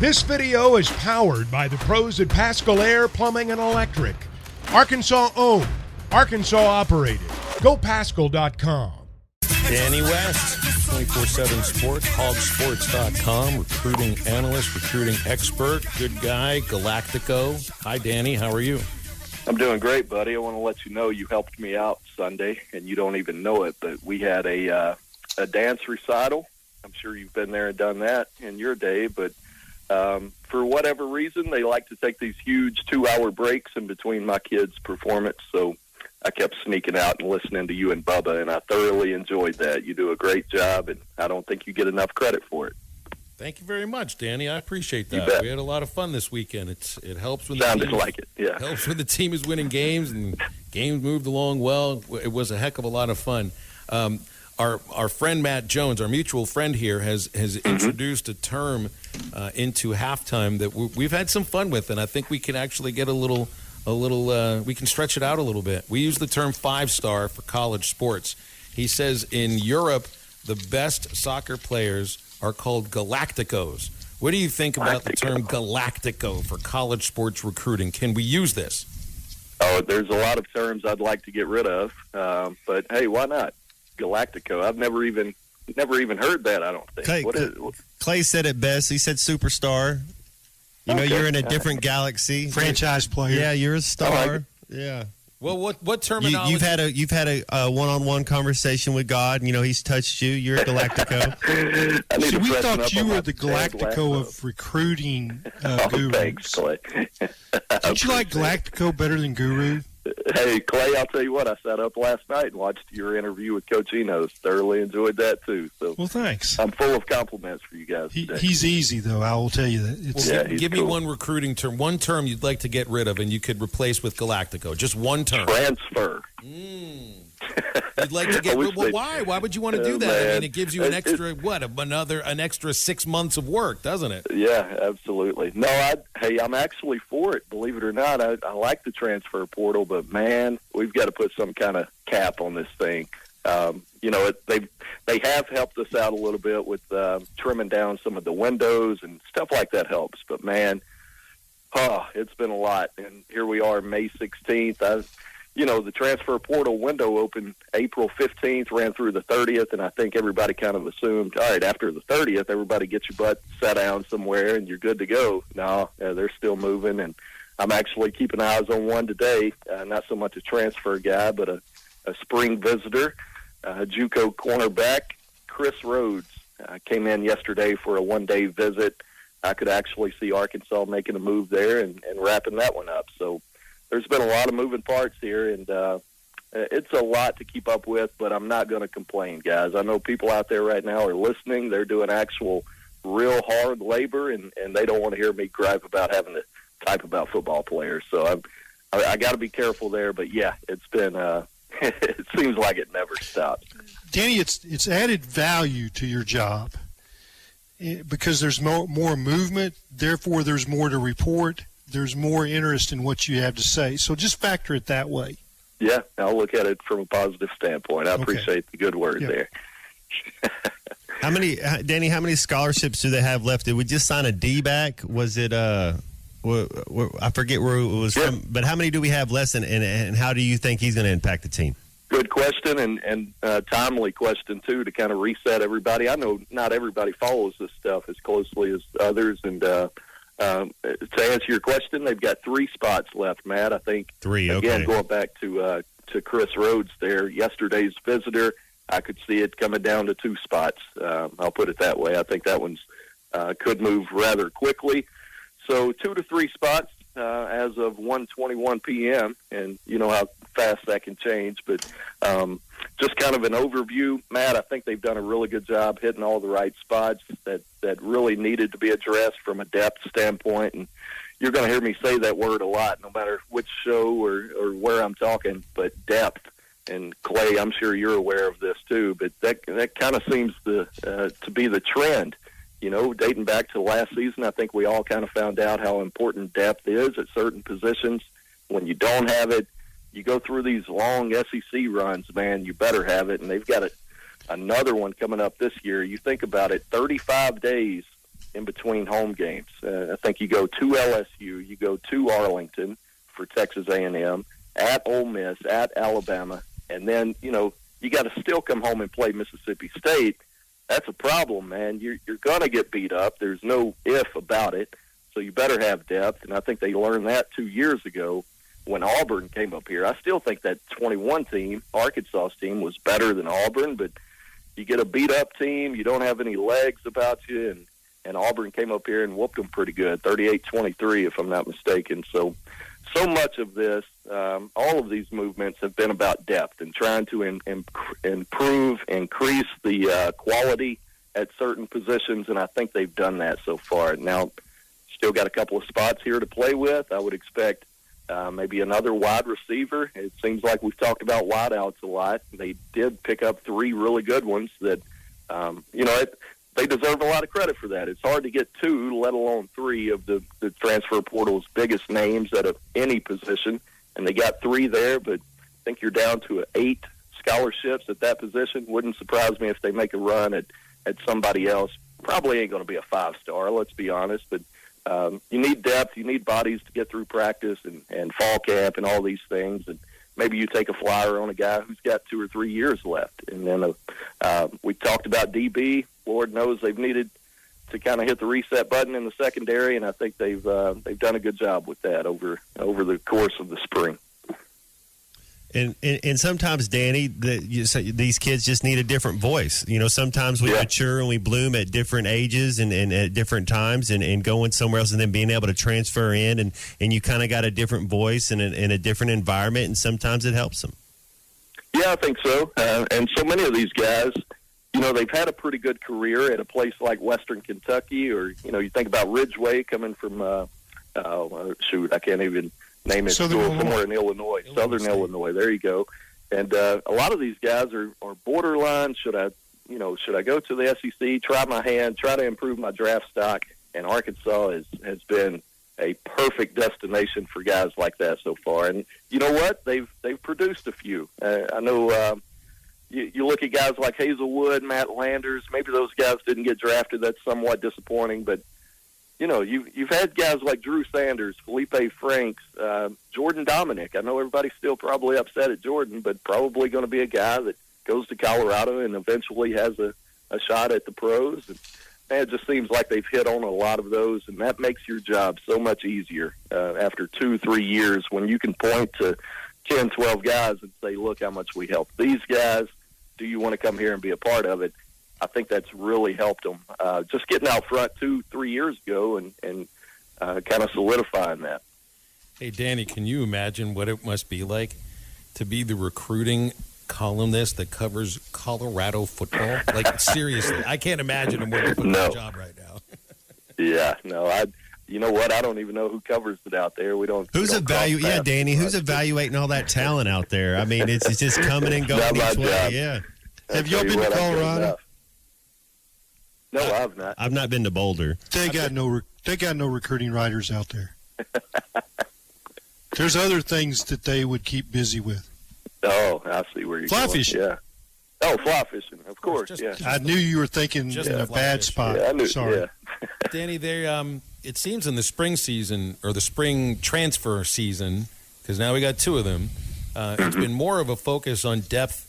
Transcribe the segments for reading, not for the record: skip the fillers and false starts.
This video is powered by the pros at Pascal Air Plumbing and Electric. Arkansas owned, Arkansas operated. GoPascal.com. Danny West, 24/7 Sports, HawgSports.com, recruiting analyst, recruiting expert, good guy, Galactico. Hi, Danny. How are you? I'm doing great, buddy. I want to let you know you helped me out Sunday, and you don't even know it, but we had a dance recital. I'm sure you've been there and done that in your day, but for whatever reason, they like to take these huge 2-hour breaks in between my kids' performance, so I kept sneaking out and listening to you and Bubba, and I thoroughly enjoyed that. You do a great job, and I don't think you get enough credit for it. Thank you very much, Danny. I appreciate that. You bet. We had a lot of fun this weekend. It helps when Sounded like it, yeah. Helps when the team is winning games and games moved along well. It was a heck of a lot of fun. Our friend Matt Jones, our mutual friend here, has introduced a term into halftime that we've had some fun with, and I think we can actually get a little. We can stretch it out a little bit. We use the term 5-star for college sports. He says in Europe, the best soccer players are called Galacticos. What do you think about the term Galactico for college sports recruiting? Can we use this? Oh, there's a lot of terms I'd like to get rid of, but hey, why not? Galactico. I've never even heard that, I don't think. Clay said it best. He said superstar. You know, you're in a different galaxy. Franchise player. Yeah, you're a star. Yeah. Well, what terminology? You've had a one-on-one conversation with God. You know, He's touched you. You're a Galactico. So we thought you were the Galactico of recruiting gurus. Thanks, Clay. Don't you like Galactico better than Guru? Hey, Clay, I'll tell you what, I sat up last night and watched your interview with Coach Enos. Thoroughly enjoyed that, too. So, well, thanks. I'm full of compliments for you guys today. He's easy, though, I will tell you that. Give me one recruiting term, one term you'd like to get rid of and you could replace with Galactico. Just one term. Transfer. You'd like to get rid of, well, why? Why would you want to do that? Man. I mean, it gives you an extra, an extra 6 months of work, doesn't it? Yeah, absolutely. No, I'm actually for it, believe it or not. I like the transfer portal, but, man, we've got to put some kind of cap on this thing. They have helped us out a little bit with trimming down some of the windows and stuff like that helps. But, man, it's been a lot. And here we are, May 16th. The transfer portal window opened April 15th, ran through the 30th, and I think everybody kind of assumed, all right, after the 30th, everybody gets your butt sat down somewhere and you're good to go. No, they're still moving, and I'm actually keeping eyes on one today, not so much a transfer guy, but a spring visitor, JUCO cornerback, Chris Rhodes. Came in yesterday for a one-day visit. I could actually see Arkansas making a move there and wrapping that one up. So there's been a lot of moving parts here, and it's a lot to keep up with, but I'm not going to complain, guys. I know people out there right now are listening. They're doing actual real hard labor, and they don't want to hear me gripe about having to type about football players. So I got to be careful there, but, yeah, it's been it seems like it never stops. Danny, it's added value to your job because there's more movement, therefore there's more to report. There's more interest in what you have to say. So just factor it that way. Yeah, I'll look at it from a positive standpoint. I appreciate the good word there. Danny, how many scholarships do they have left? Did we just sign a D-back? Was it I forget where it was from, but how many do we have less, and how do you think he's going to impact the team? Good question, and timely question, too, to kind of reset everybody. I know not everybody follows this stuff as closely as others, and to answer your question, they've got 3 spots left, Matt. I think 3. Okay. Again, going back to Chris Rhodes there, yesterday's visitor, I could see it coming down to 2 spots. I'll put it that way. I think that one's could move rather quickly. So 2 to 3 spots as of 1:21 p.m. And you know how fast that can change, but just kind of an overview, Matt. I think they've done a really good job hitting all the right spots that really needed to be addressed from a depth standpoint. And you're going to hear me say that word a lot, no matter which show or where I'm talking. But depth, and Clay, I'm sure you're aware of this too. But that kind of seems to be the trend. You know, dating back to last season, I think we all kind of found out how important depth is at certain positions. When you don't have it, you go through these long SEC runs, man, you better have it. And they've got another one coming up this year. You think about it, 35 days in between home games. I think you go to LSU, you go to Arlington for Texas A&M, at Ole Miss, at Alabama, and then, you got to still come home and play Mississippi State. That's a problem, man. You're going to get beat up. There's no if about it. So you better have depth, and I think they learned that 2 years ago when Auburn came up here. I still think that 21 team, Arkansas team, was better than Auburn, but you get a beat-up team, you don't have any legs about you, and Auburn came up here and whooped them pretty good, 38-23 if I'm not mistaken. So much of this, all of these movements have been about depth and trying to increase the quality at certain positions, and I think they've done that so far. Now, still got a couple of spots here to play with. I would expect maybe another wide receiver. It seems like we've talked about wideouts a lot. They did pick up 3 really good ones that, they deserve a lot of credit for that. It's hard to get 2, let alone 3 of the transfer portal's biggest names at any position, and they got 3 there, but I think you're down to 8 scholarships at that position. Wouldn't surprise me if they make a run at somebody else. Probably ain't going to be a 5-star, let's be honest, but you need depth, you need bodies to get through practice and fall camp and all these things, and maybe you take a flyer on a guy who's got 2 or 3 years left. And then we talked about DB. Lord knows they've needed to kind of hit the reset button in the secondary, and I think they've done a good job with that over the course of the spring. And sometimes, Danny, these kids just need a different voice. Sometimes we mature and we bloom at different ages and at different times, and going somewhere else and then being able to transfer in, and you kind of got a different voice and in a different environment, and sometimes it helps them. Yeah, I think so. And so many of these guys, they've had a pretty good career at a place like Western Kentucky, or, you think about Ridgeway coming from, I can't even name it, somewhere in Illinois, Southern Illinois. There you go. And a lot of these guys are borderline. Should I go to the SEC, try my hand, try to improve my draft stock? And Arkansas has been a perfect destination for guys like that so far. And you know what? They've produced a few. I know you look at guys like Hazelwood, Matt Landers. Maybe those guys didn't get drafted. That's somewhat disappointing, but you've had guys like Drew Sanders, Felipe Franks, Jordan Dominic. I know everybody's still probably upset at Jordan, but probably going to be a guy that goes to Colorado and eventually has a shot at the pros. And it just seems like they've hit on a lot of those, and that makes your job so much easier after 2-3 years when you can point to 10, 12 guys and say, look how much we helped these guys. Do you want to come here and be a part of it? I think that's really helped them. Just getting out front 2-3 years ago and kind of solidifying that. Hey, Danny, can you imagine what it must be like to be the recruiting columnist that covers Colorado football? Like, seriously, I can't imagine a more difficult job right now. Yeah, no, you know what? I don't even know who covers it out there. Who's Danny, who's evaluating all that talent out there? I mean, it's just coming and going each way. Yeah. Have y'all been to Colorado? No, I've not. I've not been to Boulder. They got no recruiting writers out there. There's other things that they would keep busy with. Oh, I see where you're fly going. Fishing. Yeah. Oh, fly fishing, of course. I knew you were thinking in a bad spot. Yeah, I knew. Sorry. Yeah. Danny, it seems in the spring season or the spring transfer season, because now we got 2 of them, it's been more of a focus on depth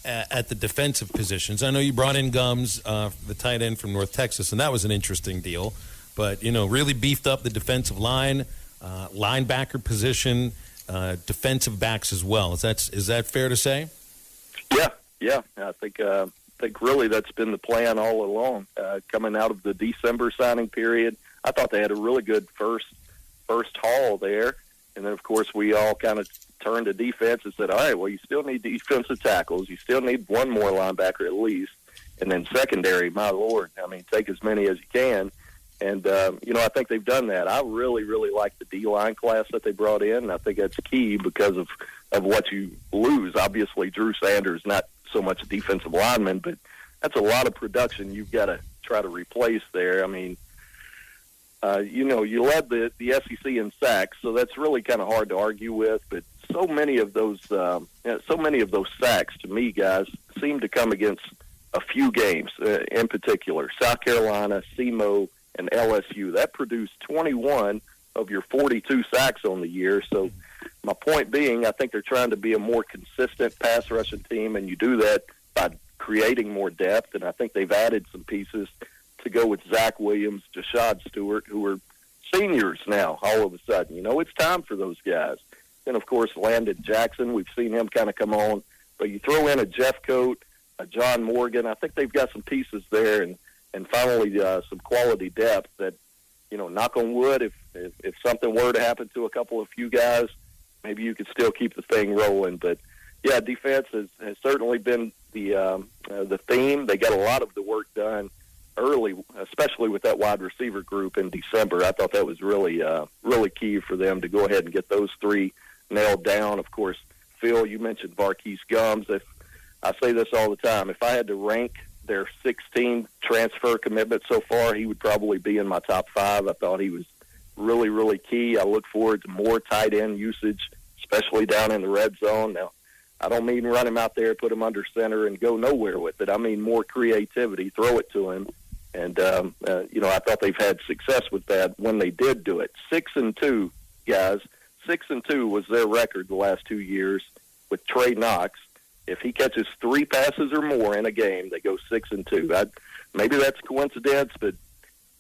at the defensive positions. I know you brought in Gums, the tight end from North Texas, and that was an interesting deal. But, really beefed up the defensive line, linebacker position, defensive backs as well. Is that fair to say? Yeah. I think really that's been the plan all along. Coming out of the December signing period, I thought they had a really good first haul there, and then of course we all kind of turned to defense and said, all right, well, you still need defensive tackles, you still need one more linebacker at least, and then secondary. My Lord, I mean, take as many as you can. And, I think they've done that. I really, really like the D-line class that they brought in, and I think that's key because of what you lose. Obviously, Drew Sanders, not so much a defensive lineman, but that's a lot of production you've got to try to replace there. I mean, you led the SEC in sacks, so that's really kind of hard to argue with, but so many of those sacks, to me, guys, seem to come against a few games in particular. South Carolina, SEMO, and LSU. That produced 21 of your 42 sacks on the year. So my point being, I think they're trying to be a more consistent pass rushing team, and you do that by creating more depth. And I think they've added some pieces to go with Zach Williams, Jashad Stewart, who are seniors now all of a sudden. You know, it's time for those guys. Then, of course, Landon Jackson, we've seen him kind of come on. But you throw in a Jeff Coat, a John Morgan, I think they've got some pieces there, and finally some quality depth that, you know, knock on wood, if something were to happen to a couple of few guys, maybe you could still keep the thing rolling. But, yeah, defense has certainly been the theme. They got a lot of the work done early, especially with that wide receiver group in December. I thought that was really key for them to go ahead and get those three nailed down. Of course, Phil, you mentioned Marquise Gumbs. If I say this all the time, if I had to rank their 16 transfer commitments so far, he would probably be in my top 5. I thought he was really, really key. I look forward to more tight end usage, especially down in the red zone. Now, I don't mean run him out there, put him under center, and go nowhere with it. I mean more creativity, throw it to him. And, you know, I thought they've had success with that when they did do it. 6-2, guys. 6-2 was their record the last 2 years with Trey Knox. If he catches 3 passes or more in a game, they go 6-2. Maybe that's coincidence, but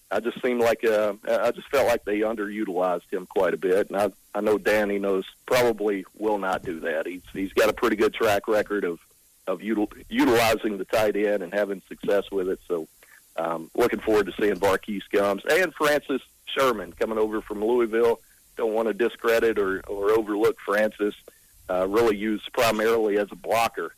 I just felt like they underutilized him quite a bit. And I know Dan Enos probably will not do that. He's got a pretty good track record of utilizing the tight end and having success with it. So looking forward to seeing Marquise Gumbs and Francis Sherman coming over from Louisville. Don't want to discredit or overlook Francis. Really used primarily as a blocker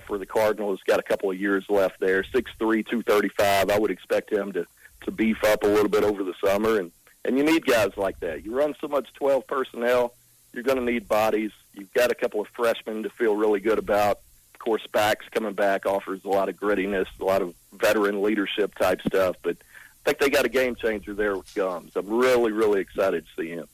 for the Cardinals. Got a couple of years left there. 6'3", 235. I would expect him to beef up a little bit over the summer. And you need guys like that. You run so much 12 personnel, you're going to need bodies. You've got a couple of freshmen to feel really good about. Of course, Backs coming back offers a lot of grittiness, a lot of veteran leadership type stuff. But I think they got a game changer there with Gumbs. I'm really, really excited to see him.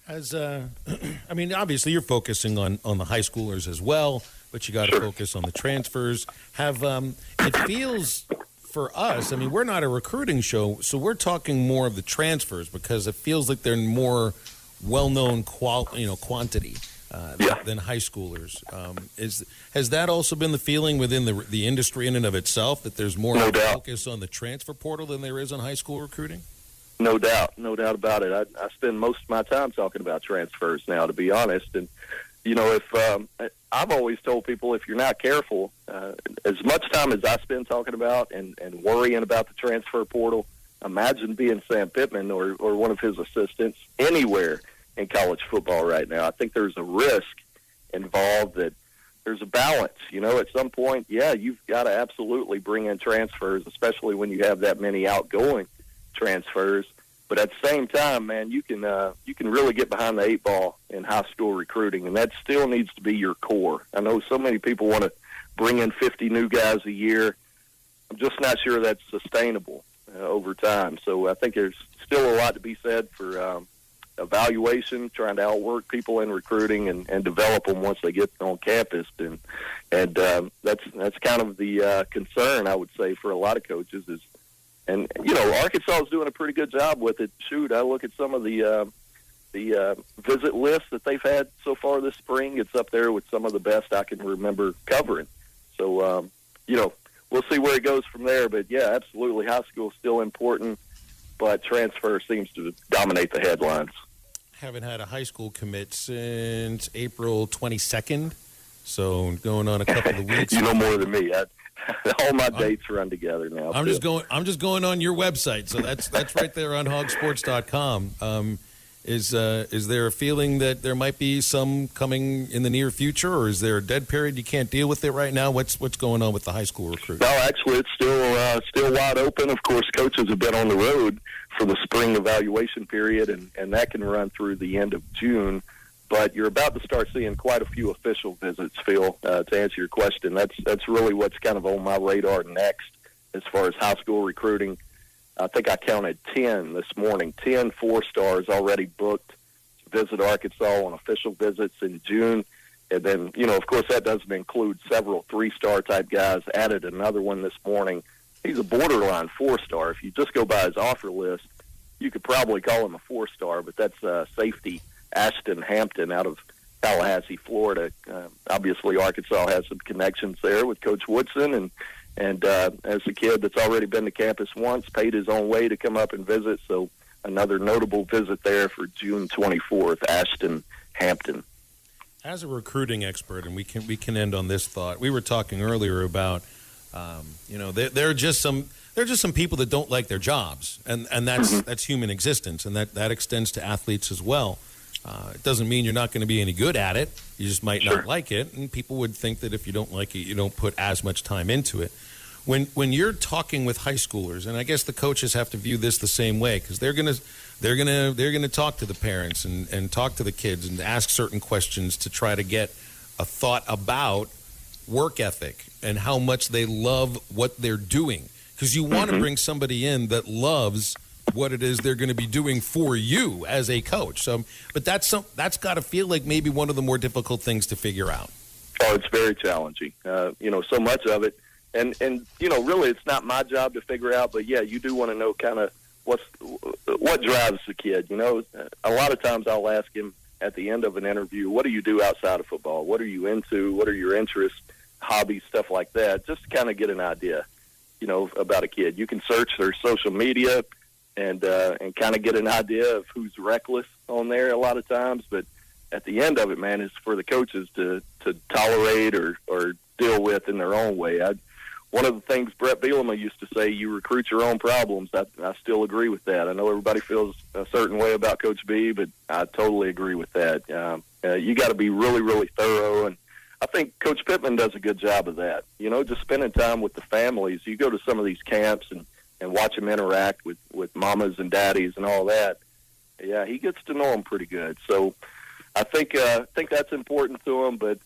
I mean, obviously you're focusing on the high schoolers as well, but you got to focus on the transfers. It feels for us, I mean, we're not a recruiting show, so we're talking more of the transfers because it feels like they're more well-known quantity than high schoolers. Has that also been the feeling within the industry in and of itself, that there's more focus on the transfer portal than there is on high school recruiting? No doubt about it. I spend most of my time talking about transfers now, to be honest. And, you know, if I've always told people, if you're not careful, as much time as I spend talking about and worrying about the transfer portal, imagine being Sam Pittman or one of his assistants anywhere in college football right now. I think there's a risk involved that there's a balance. You know, at some point, you've got to absolutely bring in transfers, especially when you have that many outgoing transfers. But at the same time, man, you can really get behind the 8 ball in high school recruiting, and that still needs to be your core. I know so many people want to bring in 50 new guys a year. I'm just not sure that's sustainable over time. So I think there's still a lot to be said for evaluation, trying to outwork people in recruiting and develop them once they get on campus. And that's kind of the concern, I would say, for a lot of coaches is. And, you know, Arkansas is doing a pretty good job with it. Shoot, I look at some of the visit lists that they've had so far this spring. It's up there with some of the best I can remember covering. So, you know, we'll see where it goes from there. But, yeah, absolutely, high school is still important, but transfer seems to dominate the headlines. Haven't had a high school commit since April 22nd, so going on a couple of weeks. You know more than me. All my dates run together now. I'm just going on your website, so that's right there on HawgSports.com. Is there a feeling that there might be some coming in the near future, or is there a dead period you can't deal with it right now? What's going on with the high school recruit? No, actually, it's still wide open. Of course, coaches have been on the road for the spring evaluation period, and that can run through the end of June. But you're about to start seeing quite a few official visits, Phil, to answer your question. That's really what's kind of on my radar next as far as high school recruiting. I think I counted 10 this morning, 10 4-stars already booked to visit Arkansas on official visits in June. And then, you know, of course, that doesn't include several 3-star type guys. Added another one this morning he's a borderline 4-star. If you just go by his offer list, you could probably call him a 4-star, but that's safety Ashton Hampton out of Tallahassee, Florida. Obviously, Arkansas has some connections there with Coach Woodson, and as a kid that's already been to campus once, paid his own way to come up and visit. So another notable visit there for June 24th, Ashton Hampton. As a recruiting expert, and we can end on this thought. We were talking earlier about, there are just some people that don't like their jobs, and that's human existence, and that extends to athletes as well. It doesn't mean you're not going to be any good at it. You just might not like it, and people would think that if you don't like it, you don't put as much time into it. When you're talking with high schoolers, and I guess the coaches have to view this the same way, because they're gonna talk to the parents and talk to the kids and ask certain questions to try to get a thought about work ethic and how much they love what they're doing, because you want to bring somebody in that loves what it is they're going to be doing for you as a coach. So, but that's got to feel like maybe one of the more difficult things to figure out. Oh, it's very challenging. So much of it, and really, it's not my job to figure out. But yeah, you do want to know kind of what drives the kid. A lot of times I'll ask him at the end of an interview, "What do you do outside of football? What are you into? What are your interests, hobbies, stuff like that?" Just to kind of get an idea, about a kid. You can search their social media and kind of get an idea of who's reckless on there a lot of times. But at the end of it, man, is for the coaches to tolerate or deal with in their own way. One of the things Brett Bielema used to say, you recruit your own problems. I still agree with that. I know everybody feels a certain way about Coach B, but I totally agree with that. You got to be really, really thorough, and I think Coach Pittman does a good job of that. Just spending time with the families. You go to some of these camps and watch them interact with mamas and daddies and all that. Yeah, he gets to know them pretty good. So I think that's important to him, but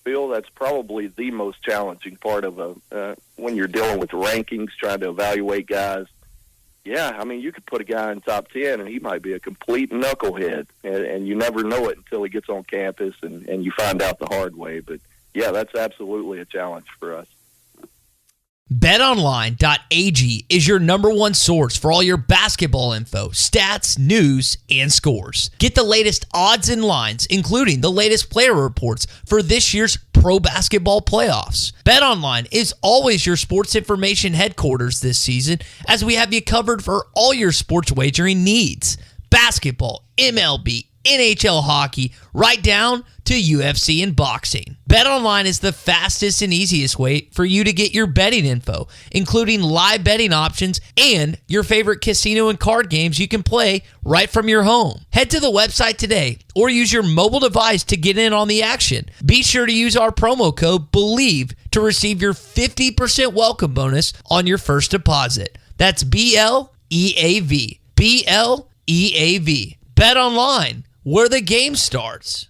Phil, that's probably the most challenging part of when you're dealing with rankings, trying to evaluate guys. Yeah, I mean, you could put a guy in top 10 and he might be a complete knucklehead, and you never know it until he gets on campus and you find out the hard way. But yeah, that's absolutely a challenge for us. BetOnline.ag is your number one source for all your basketball info, stats, news, and scores. Get the latest odds and lines, including the latest player reports for this year's pro basketball playoffs. BetOnline is always your sports information headquarters this season, as we have you covered for all your sports wagering needs. Basketball, MLB, NHL hockey, right down to UFC and boxing. BetOnline is the fastest and easiest way for you to get your betting info, including live betting options and your favorite casino and card games you can play right from your home. Head to the website today or use your mobile device to get in on the action. Be sure to use our promo code BELIEVE to receive your 50% welcome bonus on your first deposit. That's BLEAV. BLEAV. Bet online, where the game starts.